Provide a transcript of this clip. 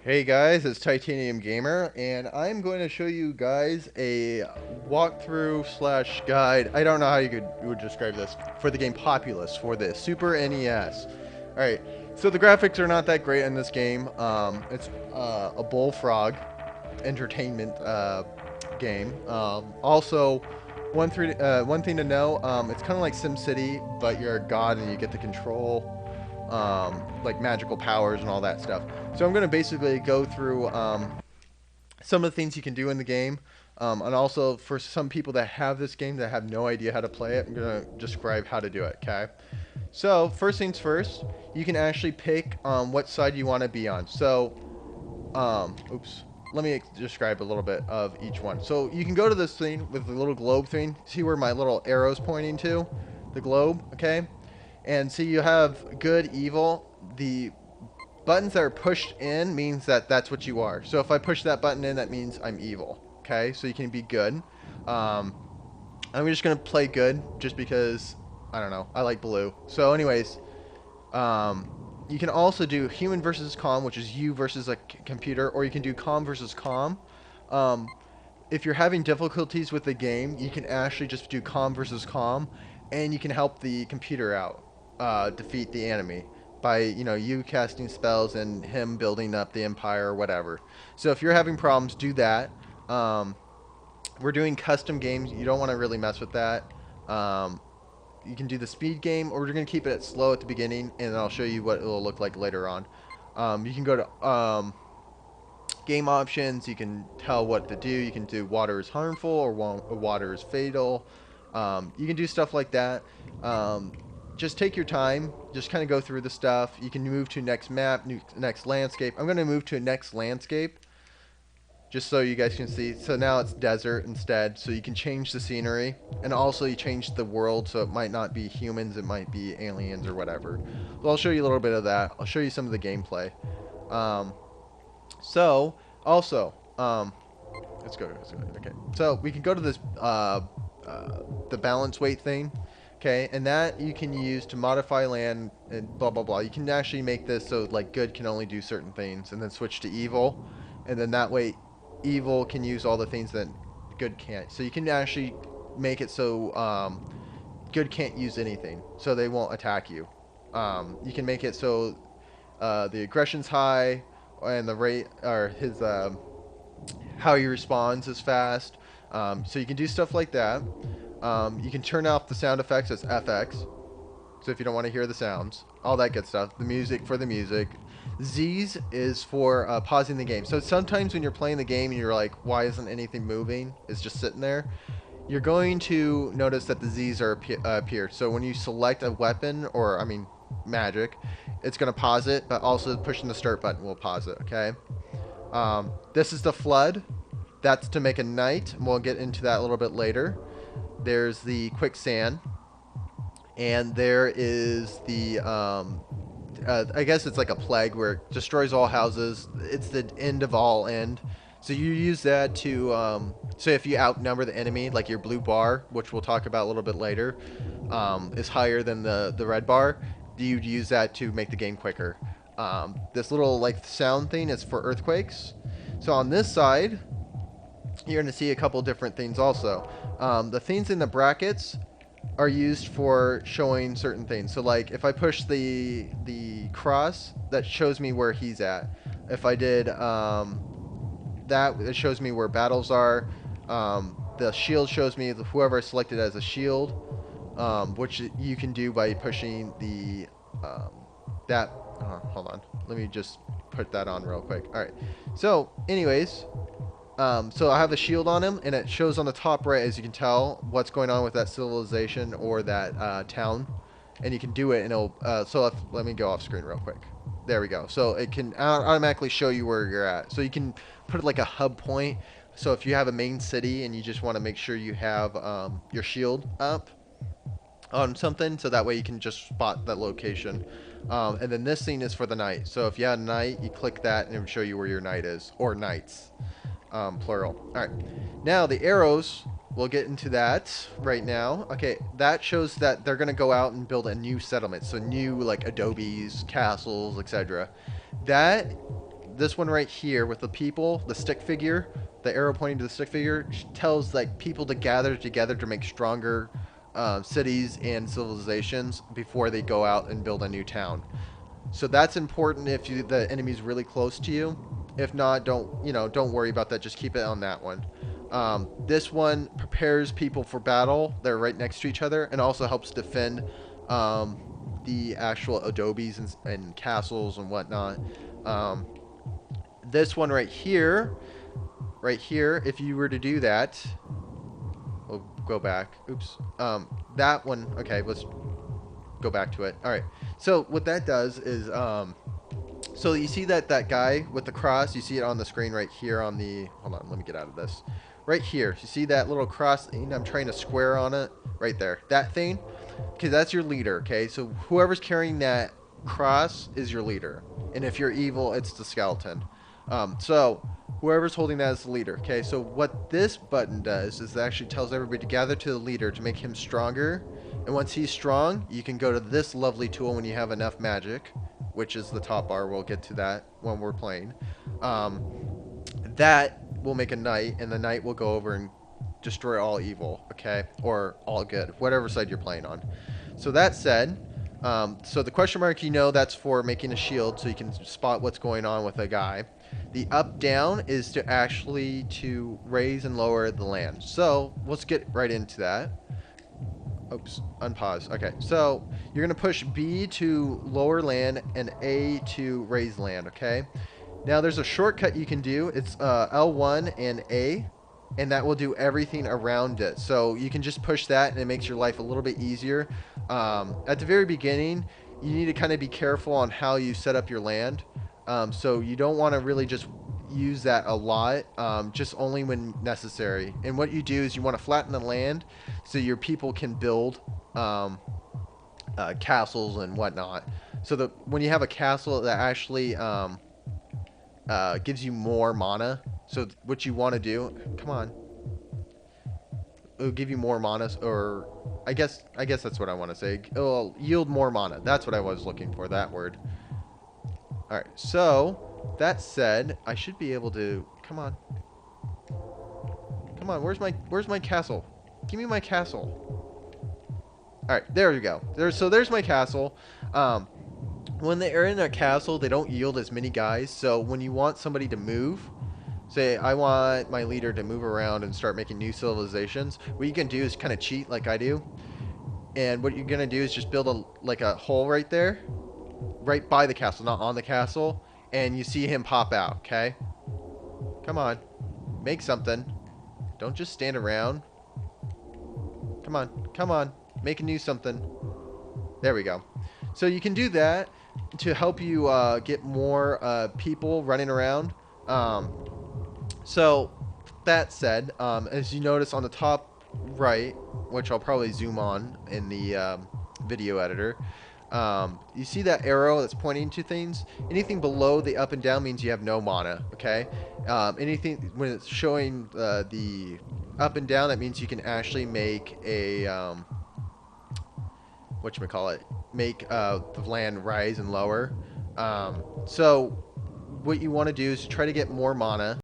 Hey guys, it's Titanium Gamer, and I'm going to show you guys a walkthrough slash guide. I don't know how you would describe this for the game Populous for the Super NES. All right, so the graphics are not that great in this game. It's a bullfrog entertainment game. Also, one thing to know, it's kind of like SimCity, but you're a god and you get to control like magical powers and all that stuff. So I'm going to basically go through some of the things you can do in the game. And also, for some people that have this game that have no idea how to play it, I'm going to describe how to do it, okay? So, first things first, you can actually pick what side you want to be on. So, oops. Let me describe a little bit of each one. So, you can go to this thing with the little globe thing. See where my little arrow's pointing to? The globe, okay? And so you have good, evil. The buttons that are pushed in means that that's what you are. So if I push that button in, that means I'm evil. Okay, so you can be good. Um, I'm just gonna play good just because I don't know. I like blue. So, anyways, you can also do human versus com, which is you versus a computer, or you can do com versus com. Um, if you're having difficulties with the game, you can actually just do com versus com, and you can help the computer out, defeat the enemy by you casting spells and him building up the empire or whatever. So if you're having problems, do that. Um, we're doing custom games. You don't want to really mess with that. Um, you can do the speed game, or we're going to keep it at slow at the beginning, and I'll show you what it will look like later on. You can go to game options. You can tell what to do. You can do water is harmful or water is fatal. You can do stuff like that. Um, just take your time. Just kind of go through the stuff. You can move to next map, next landscape. I'm going to move to a next landscape just so you guys can see. So now it's desert instead. So you can change the scenery. And also you change the world so it might not be humans. It might be aliens or whatever. So I'll show you a little bit of that. I'll show you some of the gameplay. Um, so, also, let's go. Okay, so we can go to this the balance weight thing. Okay, and that you can use to modify land and blah blah blah. You can actually make this so like good can only do certain things, and then switch to evil, and then that way, evil can use all the things that good can't. So you can actually make it so good can't use anything, so they won't attack you. You can make it so the aggression's high, and the rate or his how he responds is fast. So you can do stuff like that. You can turn off the sound effects as FX. So if you don't want to hear the sounds, all that good stuff. The music for the music. Z's is for pausing the game. So sometimes when you're playing the game and you're like, why isn't anything moving? It's just sitting there. You're going to notice that the Z's are appeared. So when you select a weapon or I mean magic, it's going to pause it, but also pushing the start button will pause it. Okay. This is the flood. That's to make a night. We'll get into that a little bit later. There's the quicksand, and there is the I guess it's like a plague where it destroys all houses. It's the end of all end. So you use that to so if you outnumber the enemy, like your blue bar, which we'll talk about a little bit later, is higher than the red bar. You'd use that to make the game quicker. This little like sound thing is for earthquakes. So on this side, you're going to see a couple different things also. The things in the brackets are used for showing certain things. So like if I push the cross, that shows me where he's at. If I did that, it shows me where battles are. The shield shows me whoever I selected as a shield, which you can do by pushing the that. Hold on, let me just put that on real quick. All right. So, anyways, so I have a shield on him, and it shows on the top right, as you can tell, what's going on with that civilization or that town. And you can do it, and it'll. Let me go off screen real quick. There we go. So it can automatically show you where you're at. So you can put it like a hub point. So if you have a main city and you just want to make sure you have your shield up on something, so that way you can just spot that location. And then this thing is for the night. So if you had a night, you click that, and it will show you where your night is, or nights. Plural. All right. Now the arrows. We'll get into that right now. Okay, that shows that they're gonna go out and build a new settlement. So new like adobes, castles, etc. That this one right here with the people, the stick figure, the arrow pointing to the stick figure, tells like people to gather together to make stronger cities and civilizations before they go out and build a new town. So that's important if the enemy's really close to you. If not, don't worry about that. Just keep it on that one. This one prepares people for battle. They're right next to each other, and also helps defend the actual adobes and castles and whatnot. Um, this one right here, if you were to do that, we'll go back. Oops. That one. Okay, let's go back to it. All right. So what that does is, so you see that guy with the cross. You see it on the screen right here on the. Hold on. Let me get out of this. Right here. You see that little cross thing? I'm trying to square on it. Right there. That thing. Okay, that's your leader. Okay, so whoever's carrying that cross is your leader, and if you're evil, it's the skeleton. So whoever's holding that is the leader. Okay, so what this button does is it actually tells everybody to gather to the leader to make him stronger. And once he's strong, you can go to this lovely tool when you have enough magic, which is the top bar. We'll get to that when we're playing. That will make a knight, and the knight will go over and destroy all evil, okay? Or all good, whatever side you're playing on. So that said, so the question mark, that's for making a shield so you can spot what's going on with a guy. The up down is to actually to raise and lower the land. So let's get right into that. Oops, unpause. Okay, so you're going to push B to lower land and A to raise land, okay? Now there's a shortcut you can do. It's L1 and A, and that will do everything around it. So you can just push that, and it makes your life a little bit easier. At the very beginning, you need to kind of be careful on how you set up your land. So you don't want to really just use that a lot, just only when necessary. And what you do is you want to flatten the land so your people can build castles and whatnot. So that when you have a castle that actually gives you more mana. So what you want to do, come on, it'll give you more mana, or I guess that's what I want to say. It'll yield more mana. That's what I was looking for, that word. All right. So that said, I should be able to. Come on. Come on. Where's my castle? Give me my castle. All right. There we go. There's my castle. When they're in a castle, they don't yield as many guys. So when you want somebody to move, say I want my leader to move around and start making new civilizations, what you can do is kind of cheat like I do. And what you're going to do is just build a hole right there, right by the castle, not on the castle. And you see him pop out, okay? Come on. Make something. Don't just stand around. Come on. Come on. Make a new something. There we go. So you can do that to help you get more people running around. So that said, as you notice on the top right, which I'll probably zoom on in the video editor, you see that arrow that's pointing to things? Anything below the up and down means you have no mana, okay? Anything when it's showing the up and down, that means you can actually make a whatchamacallit, make the land rise and lower. So what you want to do is try to get more mana.